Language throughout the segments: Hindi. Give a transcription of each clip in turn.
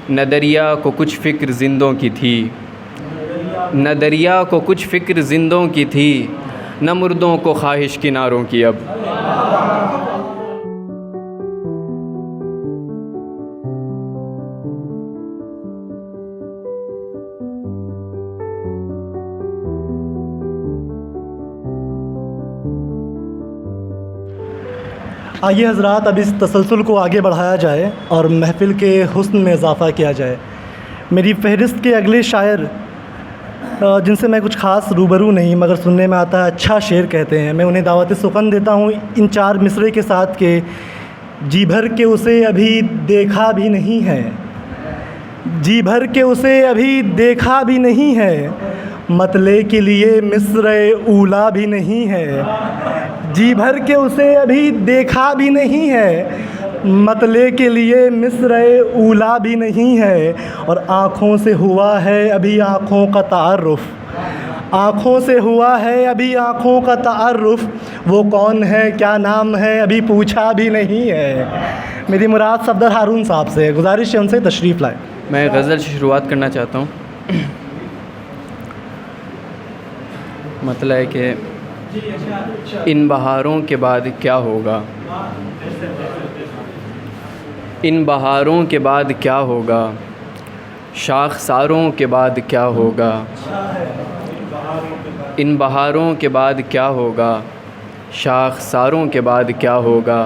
न दरिया को कुछ फ़िक्र जिंदों की थी, न दरिया को कुछ फ़िक्र जिंदों की थी, न मुर्दों को ख्वाहिश किनारों की अब। आइए हज़रात, अब इस तसलसल को आगे बढ़ाया जाए और महफ़िल के हुस्न में इजाफ़ा किया जाए। मेरी फ़हरिस्त के अगले शायर, जिनसे मैं कुछ ख़ास रूबरू नहीं मगर सुनने में आता है अच्छा शेर कहते हैं, मैं उन्हें दावत सुख़न देता हूँ इन 4 मिसरे के साथ के जी भर के उसे अभी देखा भी नहीं है, जी भर के उसे अभी देखा भी नहीं है, मतले के लिए मिस्रे ऊला भी नहीं है, जी भर के उसे अभी देखा भी नहीं है, मतले के लिए मिस्रे ऊला भी नहीं है, और आँखों से हुआ है अभी आँखों का तारुफ़, आँखों से हुआ है अभी आँखों का तारुफ़, वो कौन है क्या नाम है अभी पूछा भी नहीं है। मेरी मुराद सफदर हारून साहब से, गुजारिश है उनसे तशरीफ़ लाए। मैं गज़ल से शुरुआत करना चाहता हूँ। मतलब है कि इन बहारों के बाद क्या होगा, इन बहारों के बाद क्या होगा, शाखसारों के बाद क्या होगा, इन बहारों के बाद क्या होगा, शाखसारों के बाद क्या होगा,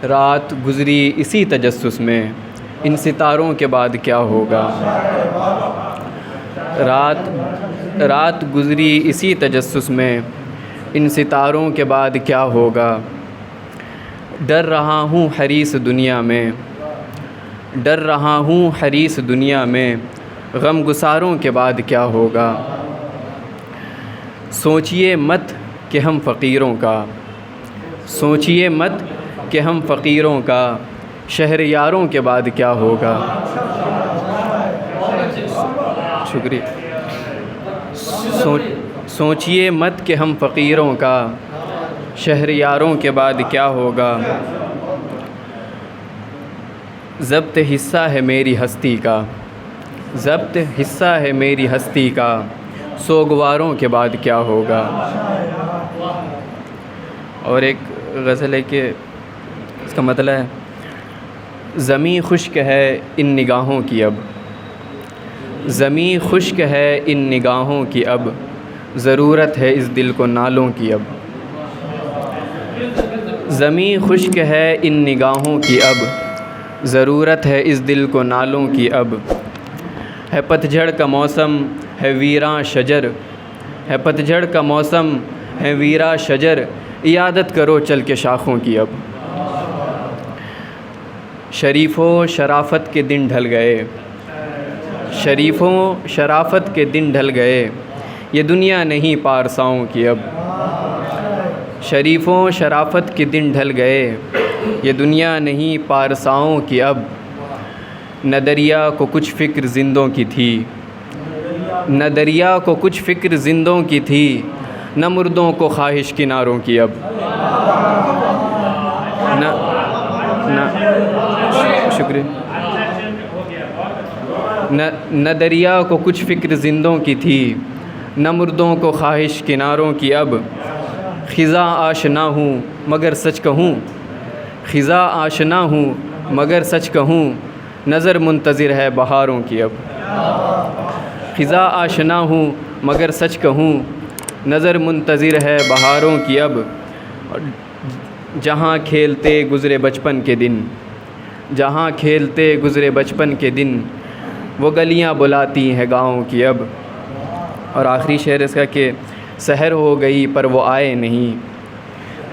रात गुज़री इसी तजस्सुस में, इन सितारों के बाद क्या होगा, रात गुज़री इसी तजस्सुस में, इन सितारों के बाद क्या होगा। डर रहा हूँ हरीस दुनिया में, डर रहा हूँ हरीस दुनिया में, गम गुसारों के बाद क्या होगा। सोचिए मत कि हम फ़कीरों का, सोचिए मत कि हम फ़कीरों का, शहरयारों के बाद क्या होगा। शुक्रिया। सोचिए मत कि हम फ़कीरों का, शहरयारों के बाद क्या होगा। ज़ब्त हिस्सा है मेरी हस्ती का, ज़ब्त हिस्सा है मेरी हस्ती का, सोगवारों के बाद क्या होगा। और एक गज़ल है कि इसका मतलब है, ज़मीं खुश्क है इन निगाहों की अब, ज़मीं खुश्क है इन निगाहों की अब, ज़रूरत है इस दिल को नालों की अब। ज़मीं खुश्क है इन निगाहों की अब, ज़रूरत है इस दिल को नालों की अब। है पतझड़ का मौसम है वीरां शजर, है पतझड़ का मौसम है वीरां शजर, इयादत करो चल के शाखों की अब। शरीफ़ों शराफ़त के दिन ढल गए, शरीफ़ों शराफ़त के दिन ढल गए, ये दुनिया नहीं पारसाओं की अब। शरीफ़ों शराफ़त के दिन ढल गए, ये दुनिया नहीं पारसाओं की अब। न दरिया को कुछ फ़िक्र जिंदों की थी, न दरिया को कुछ फ़िक्र जिंदों की थी, न मुर्दों को ख्वाहिश किनारों की अब। शुक्रिया। न दरिया को कुछ फ़िक्र जिंदों की थी, न मुर्दों को ख्वाहिश किनारों की अब। ख़िज़ा आशना हूँ मगर सच कहूँ, ख़िज़ा आशना हूँ मगर सच कहूँ, नज़र मुंतज़िर है बहारों की अब। ख़िज़ा आशना हूँ मगर सच कहूँ, नज़र मुंतज़िर है बहारों की अब। जहाँ खेलते गुज़रे बचपन के दिन, जहाँ खेलते गुज़रे बचपन के दिन, वो गलियाँ बुलाती हैं गाँव की अब। और आखिरी शेर इसका कि सहर हो गई पर वो आए नहीं,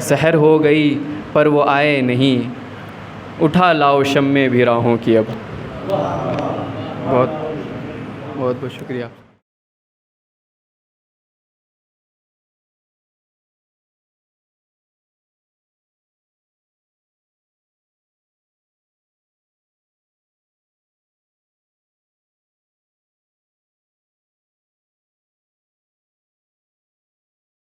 सहर हो गई पर वो आए नहीं, उठा लाओ शम्मे भी राहों की अब। बहुत बहुत शुक्रिया।